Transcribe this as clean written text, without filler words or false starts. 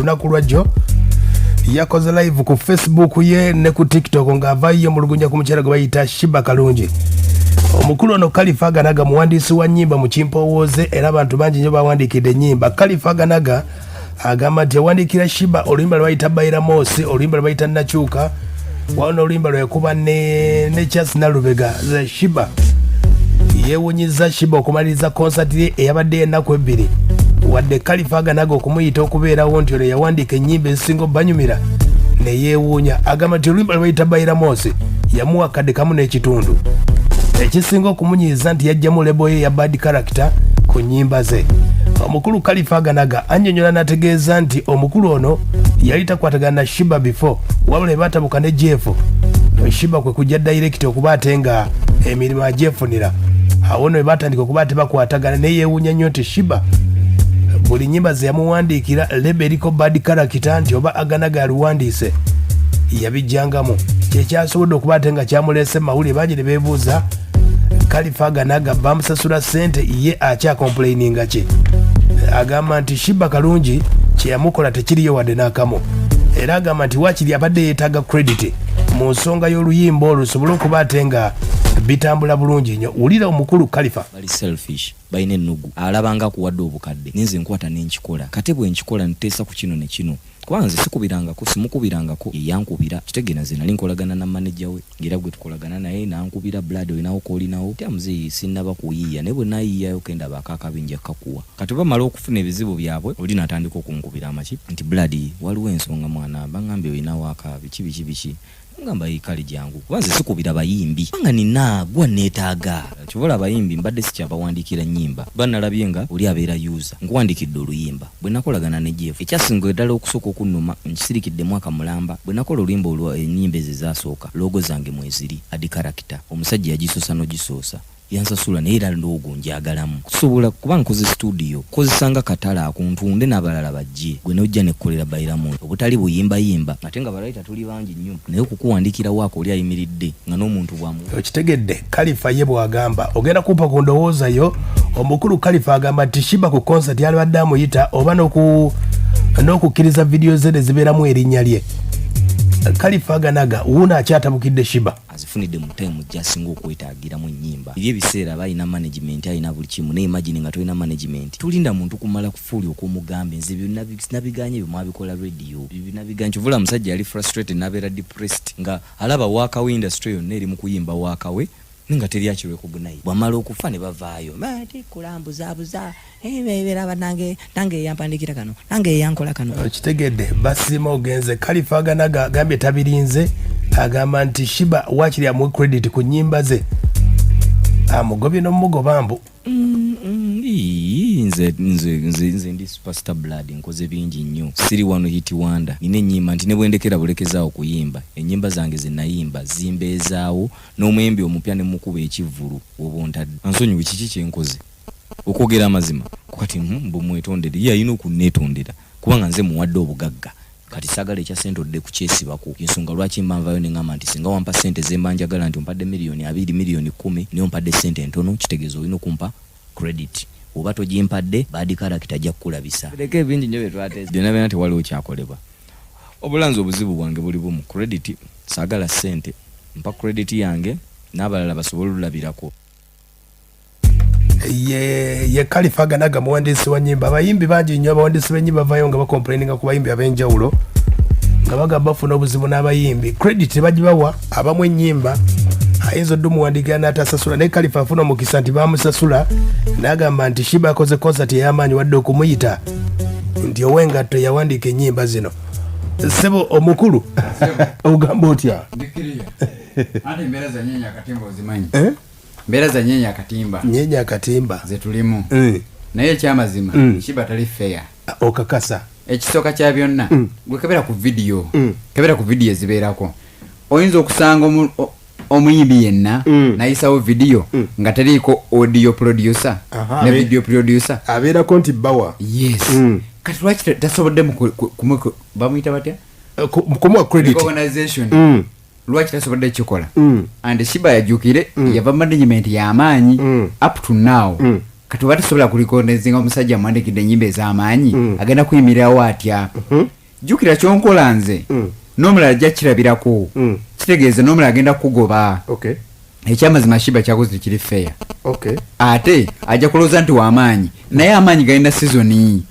lunaku lwajjo yakoze live ku Facebook ye ne ku TikTok ng'avaayo mulugunya ku mukyala gwe bayita Sheebah kalungi. Omukulu ono Khalifa Aganaga muwandiisi wa nnyimba mu Kimpowooze era abantu bangi nnyo bawandiikidde ennyimba. Khalifa Aganaga agamba nti yawandiikira Sheebah oluyimba lwe bayita Bayira Moosi, oluyimba lwe bayita Nakyuka, wano oluyimba lwe yakuba ne Charles Nalubega. Sheebah yeewunyiza Sheebah okumaliriza konsati ye eyabadde ennaku ebbiri, wadde Khalifa Aganaga okumuyita okubeerawo nti ono yawandiika ennyimba ezisinga obanyumira ne yeewuunya. Agamba nti oluyimba lwe bayita Bayira Moosi yamuwa kadde kamu n'ekitundu. Ekisinga okumunyiiza nti yajjamu lebo ye ya bad character ku nnyimba ze. Omukulu Khalifa Aganaga annyonnyola n'ategeeza nti omukulu ono yali takwatagana na Sheebah before, wabula baatabuka ne Jeff. Sheebah kwe kujja direct okuba ate nga emirimu agyefunira. Awo nno batandika okuba tebakwatagana ne yeewuunya nnyo nti Sheebah buli nnyimba ze yamuwandiikira lebo eriko bad character nti oba Aganaga yaluwandiise yabijjangamu. Kyekyasobodde okuba ate nga kyamuleese mawulire bangi ne beebuuza Khalifa Aganaga bamusasula ssente ye akyakomplaininga ki. Agamba nti Sheebah kalungi kyeyamukola tekiriyo wadde n'akamu, era agamba nti waakiri abadde yeetaaga credit mu nsonga y'oluyimba olwo lusobole okuba ate nga bitambula bulungi nnyo. Wulira omukulu Khalifa. Bali selfish, balina ennugu, alabanga kuwadde obukadde ninze nkwata n'enkikola kate bwe nkikola nteesa ku kino ne kino, kubanga nze sikubirangako simukubirangako yankubira. Kitegeeza nze nali nkolagana na manager we ngera gwe tukolagana naye nankubira blood olinawo koolinawo tya muzeeyi sinnaba kuyiiya naye bwe nayiiyayo kenda bakakabinja kakuwa kati bamala okufuna ebizibu byabwe oli natandika okunkubira amaki nti blood waliwo ensonga mwana bangambye olinawo akabi biki ngamba yikali jangu kubanze sikubira bayimbi banga nina gwa neetaaga kivola bayimbi mbadde sikyabawandiikira nnyimba banalabye nga oli abeera user nkuwandikidde oluyimba bwe nakolagana ne Jeff ekyasinga eddala okusooka okunnuma nkisirikidde mwaka mulamba bwe nakola oluyimba olwa ennyimba ezizasooka logo zange mweziri adi character omusajja yagisoosa nogisoosa yansasula naye era logo njagalamu kusobola kuba nkoze studio kozesanga katala akuntunde n'abalala bajje gwe nojja nekkolera bayiramu obutali buyimba ate nga balayita tuli bangi nnyo naye okukuwandikira waako oli ayimiridde nga n'omuntu bwamu okitegedde. Khalifa ye bw'agamba ogenda kumpa ku ndowooza yo. Omukulu Khalifa agamba nti Sheebah ku concert yalibadde amuyita oba n'okukkiriza vidiyo ze ne zibeeramu erinnya lye. Khalifa Aganaga wuuna akyatabukidde Sheebah azifunidde mu time gyasinga okwetaagiramu ennyimba. Eri ebiseera balina management alina buli kimu ne imagine nga tolina management tulinda muntu kumala kufuuli okwomugambe nze byonna nabiganye bye mwabikola radio nabiganye kivula musajja yali frustrated nabeera depressed nga alaba waakawe industry yonna eri mu kuyimba waakawe ninga teryakiwe kugunayi bwamala okufa ne bavaayo mati kulambuzabuza ebeera nange yampandikira kano nange yankola kano. Kitegedde basima ogenze. Khalifa Aganaga agambye tabirinze, agamba nti Sheebah waakiri amuwe credit ku nnyimba ze amugobye n'omugoba mbu nze ndi superstar blood nkoze bingi nnyo siri wano hit wonder nina ennyimba nti ne bwendekera bulekezaawo kuyimba ennyimba zange ze nayimba zimbeezaawo n'omwembi omupya ne mukuba ekivvulu oba ontadde ansonyiwe kiki kyenkoze okwogera amazima kati mbumwetondere ye alina okunneetondera kubanga nze muwadde obugagga kati sagala ekya sente odde kukyesibako ensonga lwaki mbanvayo ne ngamba nti singa wampa sente ze mbanjagala nti ompadde miliyoni 2 miliyoni 10 niyo ompadde sente entono kitegeeza olina okumpa credit oba togimpadde badi character ajja kukulabisa leka ebingi nnyo byetwateeza byonna byonna tewaliwo kyakolebwa. Obulanzi obuzibu bwange buli bumu credit sagala sente mpa credit yange n'abalala basobole olulabirako. ye Khalifa Aganaga muwandiisi wa nnyimba. Abayimbi bangi nnyo abawandiisi b'ennyimba bavayo nga bakomplaininga ku bayimbi ab'enjawulo nga bagamba bafuna obuzibu n'abayimbi credit tebagibawa. Abamu ennyimba ayinza odde omuwandiikira n'atasasula naye Khalifa afuna omukisa nti bamusasula n'agamba nti Sheebah akoze konsati ey'amaanyi wadde okumuyita nti owengatto yawandiika ennyimba zino. Sebo omukulu ogamba otya? Ate mbeera za nnyenya akatimba ozimanyi mbeera za nnyenya akatimba ze tulimu naye ekyamazima Sheebah tali fair okakasa. Ekisooka kya byonna gwe kebera ku vidiyo zibeerako oyinza okusanga omuyimbi yenna nayisawo vidiyo nga teriiko audio producer ne video producer abeerako nti bawa. Yes. Kati lwaki tasobodde bamuyita batya kumuwa credit organization lwaki tasobodde kikola and Sheebah yajjukire yava management y'amaanyi up to now kati oba tasobola kulikondezinga omusajja amwandikidde ennyimba ez'amaanyi agenda kuyimirirawo atya jjukira kyonkola nze n'omulala ajja kirabirako kitegeeza n'omulala agenda kugoba ekyamazima Sheebah kyakoze tekiri feya ate ajja kulowooza nti w'amaanyi naye amaanyi galina sizoni